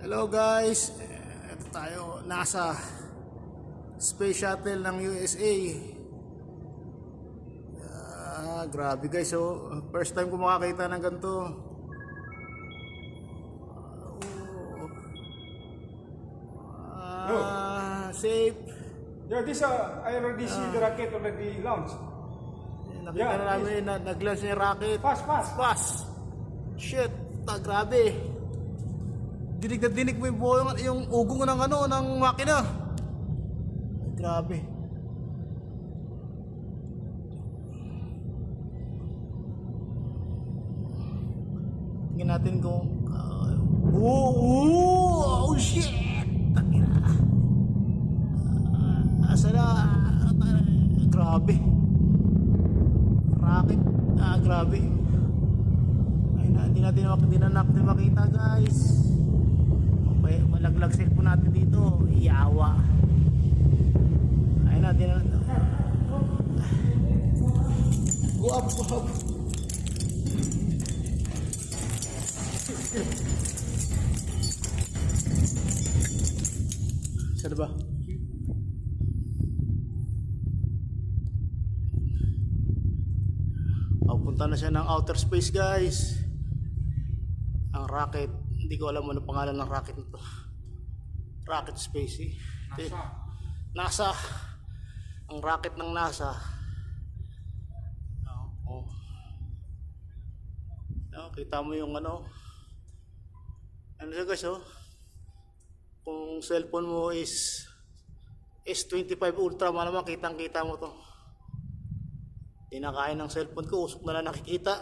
Hello guys, ito tayo nasa space shuttle ng USA. Grabe guys, first time ko makakita ng ganito. Safe. Yeah, this I already see the rocket already launched. Nakita na namin na nag-launch yung rocket. Fast. Shit, grabe. Dinig na dinig mo yung ugong ng makina. Grabe. Tingnan natin kung oh shit. Takina. Asala. Grabe. Rocket. Grabe. Ay na, hindi natin makita guys. Malaglag cellphone natin dito, iyawa. Ayun natin na. Go up. Saan ba? Punta na siya ng outer space guys. Ang rocket, hindi ko alam ano pangalan ng rocket nito. Rocket space eh. NASA. Ang rocket ng NASA. Kita mo yung ano siya guys kung cellphone mo is S25 Ultra, malamang kitang kita mo to. Tinakain ng cellphone ko, usok na lang nakikita.